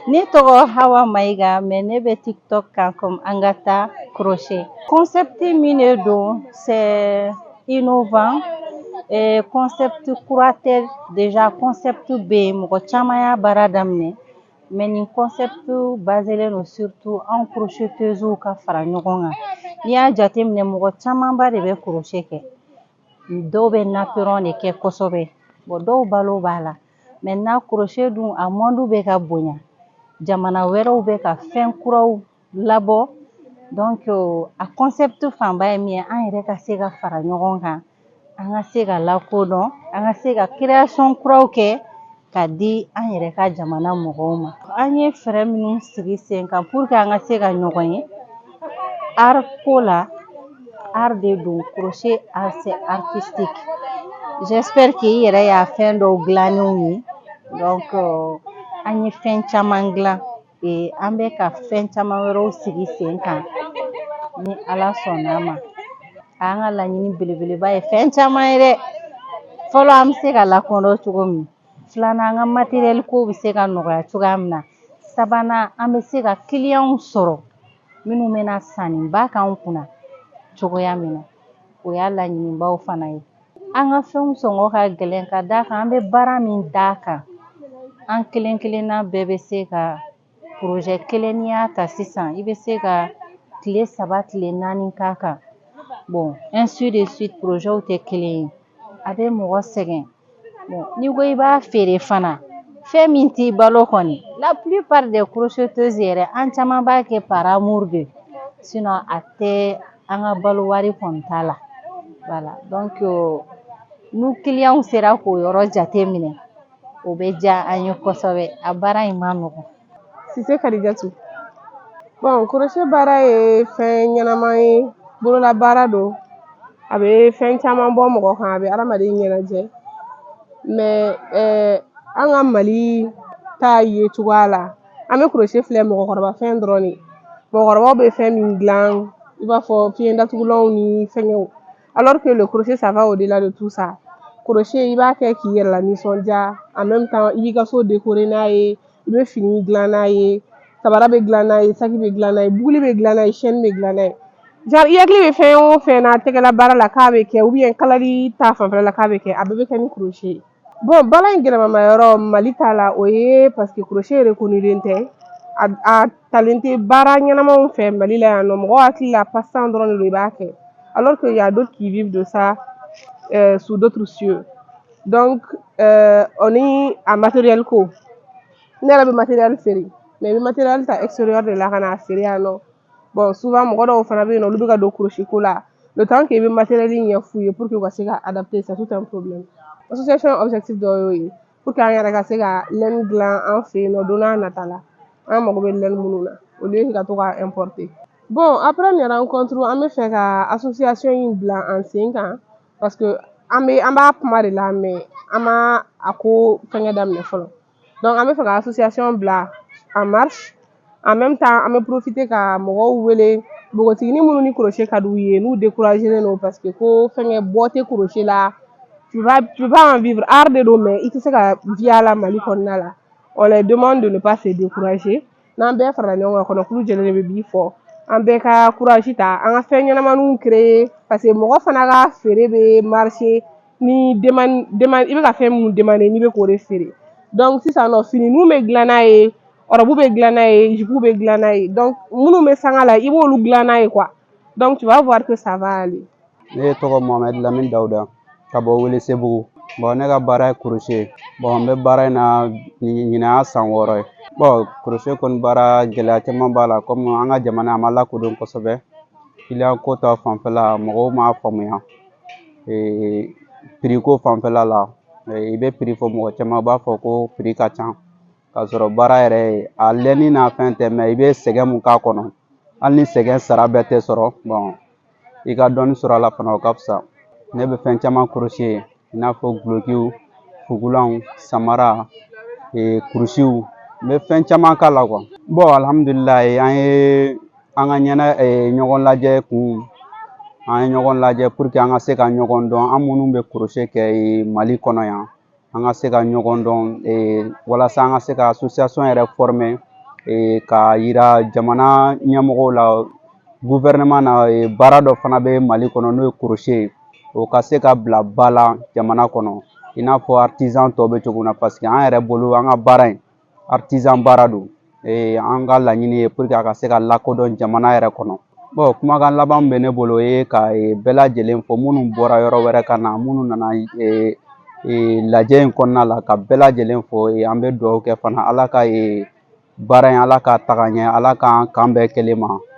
Ne tɔgɔ Hawa Maïga mais ne bɛ TikTok kan comme Angata Crochet. Concept min de don c'est innovant. Concept kura tɛ déjà concept bɛ yen mɔgɔ caman y'a baara daminɛ mais nin concept baselen don surtout anw crocheteuses ka fara ɲɔgɔn kan. N'i y'a jateminɛ mɔgɔ camanba de bɛ crochet kɛ. Dɔw bɛ naperon de kɛ kosɛbɛ bon dɔw balo b'a la maintenant crochet dun a monde bɛ ka bonya jamana wɛrɛw bɛ ka fɛn kuraw labɔ donc a concept fanba ye min ye an yɛrɛ ka se ka fara ɲɔgɔn kan an ka se ka lakodɔn an ka se ka création kuraw kɛ ka di an yɛrɛ ka jamana mɔgɔw ma an ye fɛɛrɛ minnu sigi sen kan pour que an ka se ka ɲɔgɔn ye art ko la art de don crochet art c'est artistique j'espère que i yɛrɛ y'a fɛn dɔw dilannenw ye donc an ye fɛn caman dilan an bɛ ka fɛn caman wɛrɛw sigi sen kan ni ala sɔnn'a ma an ka laɲini belebeleba ye fɛn caman ye dɛ fɔlɔ an bɛ se ka lakodɔn cogo min filanan an ka matériel ko bɛ se ka nɔgɔya cogoya min na sabanan an bɛ se ka clients sɔrɔ minnu bɛna sanniba k'an kunna cogoya min na o y'a laɲinibaw fana ye an ka fɛnw sɔngɔ ka gɛlɛn ka d'a kan an bɛ baara min d'a kan an kelen kelenna bɛɛ bɛ se ka projet kelen n'i y'a ta sisan i bɛ se ka tile 3 tile 4 k'a kan bon ainsi de suite projets tɛ kelen ye a bɛ mɔgɔ sɛgɛn bon n'i ko i b'a feere fana fɛn min t'i balo kɔni la plupart des crocheteuses yɛrɛ an caman b'a kɛ par amour de sinon a tɛ an ka balo wari kɔni t'a la voilà donc n'u clients sera k'o yɔrɔ jate minɛ o bɛ diya an ye kosɛbɛ a baara in ma nɔgɔn. Sise Kadijatu. Bon, crochet baara ye fɛn ɲɛnama ye bolola baara don a bɛ fɛn caman bɔ mɔgɔ kan a bɛ adamaden ɲɛnajɛ mais an ka Mali ta ye cogoya la an bɛ crochet filɛ mɔgɔkɔrɔba fɛn dɔrɔn de mɔgɔkɔrɔbaw bɛ fɛn min dilan i b'a fɔ fiɲɛ datugulanw ni fɛngɛw alors que le crochet ça va au-delà de tout ça crochet i b'a kɛ k'i yɛrɛ la nisɔndiya en même temps i b'i ka so décorer n'a ye i bɛ fini dilan n'a ye sabara bɛ dilan n'a ye saki bɛ dilan n'a ye buguli bɛ dilan n'a ye chaîne bɛ dilan n'a ye genre i hakili bɛ fɛn o fɛn na tɛgɛla baara la k'a bɛ kɛ ou bien kalali ta fanfɛla la k'a bɛ kɛ a bɛɛ bɛ kɛ ni crochet ye bon baara in gɛlɛmama yɔrɔ Mali ta la o ye parce que crochet reconnu tɛ a talen tɛ baara ɲɛnamaw fɛ Mali la yan nɔ mɔgɔw hakili la passe-temps dɔrɔn de don i b'a kɛ alors que y a d'autres qui vivent de ça sous d'autres cieux donc on est à matériel ko ne yɛrɛ bɛ matériel feere mais i bɛ matériel ta extérieur de la ka n'a feere yan nɔ bon souvent mɔgɔ dɔw fana bɛ yen nɔ olu bɛ ka don crochet ko la le temps que i bɛ matériel ɲɛ f'u ye pour que u ka se ka adapter c'est tout un problème association objectif dɔ y'o ye pour que an yɛrɛ ka se ka laine dilan an fɛ yen nɔ don n'a nata la an mago bɛ laine minnu na au lieu ka to ka importer bon après nin rencontre an bɛ fɛ ka association in bila an sen kan parce que an b'a kuma de la mais an ma a ko fɛngɛ daminɛ fɔlɔ donc an bɛ fɛ ka association bila en marche en même temps an bɛ profiter ka mɔgɔw wele npogotigini minnu ni crochet ka d'u ye n'u découragélen don parce que ko fɛngɛ bɔ tɛ crochet la tu peux pas en vivre art de don mais i tɛ se ka via la Mali kɔnɔna la on les demande de ne pas se décourager n'an bɛɛ farala ɲɔgɔn kan kɔnɔkulu jɛlen de bɛ bi fɔ an bɛɛ ka courage ta an ka fɛn ɲɛnamaninw créer parce que mɔgɔ fana ka feere bɛ marcher ni demande i bɛ ka fɛn minnu demander n'i bɛ k'o de feere donc sisan nɔ finininw bɛ dilan n'a ye robe bɛ dilan n'a ye jupe bɛ dilan n'a ye donc minnu bɛ sanga la i b'olu dilan n'a ye quoi donc tu vas voir que ça va aller. Ne tɔgɔ Mohamed Lamine Dawuda ka bɔ Welesebugu bon ne ka baara ye crochet bon n bɛ baara in na ɲinɛ y'a san 6 ye bon crochet kɔni baara gɛlɛya caman b'a la comme an ka jamana a ma lakodɔn kosɛbɛ client ko ta fanfɛla mɔgɔw m'a faamuya prix ko fanfɛla la i bɛ prix fɔ mɔgɔ caman b'a fɔ ko prix ka ca k'a sɔrɔ baara yɛrɛ a laine n'a fɛn tɛ mais i bɛ sɛgɛn mun k'a kɔnɔ hali ni sɛgɛn sara bɛɛ tɛ sɔrɔ bon i ka dɔɔni sɔrɔ a la fana o ka fisa ne bɛ fɛn caman crochet i n'a fɔ gulokiw fugulanw samara kurusiw n bɛ fɛn caman k'a la quoi bon alhamdulilayi an ye an ka ɲɔgɔn lajɛ kun an ye ɲɔgɔn lajɛ pour que an ka se ka ɲɔgɔn dɔn an minnu bɛ crochet kɛ Mali kɔnɔ yan an ka se ka ɲɔgɔn dɔn walasa an ka se ka association yɛrɛ former ka yira jamana ɲɛmɔgɔw la gouvernement na baara dɔ fana bɛ Mali kɔnɔ n'o ye crochet ye o ka se ka bila ba la jamana kɔnɔ i n'a fɔ artisan tɔw bɛ cogo min na parce que an yɛrɛ bolo an ka baara in artisan baara don an ka laɲini ye pour que a ka se ka lakodɔn jamana yɛrɛ kɔnɔ. Bon kumakan laban min bɛ ne bolo o ye ka bɛɛ lajɛlen fɔ minnu bɔra yɔrɔ wɛrɛ ka na minnu nana lajɛ in kɔnɔna la ka bɛɛ lajɛlen fɔ an bɛ dugawu kɛ fana Ala ka baara in Ala ka taga ɲɛ Ala k'an bɛɛ kelen ma.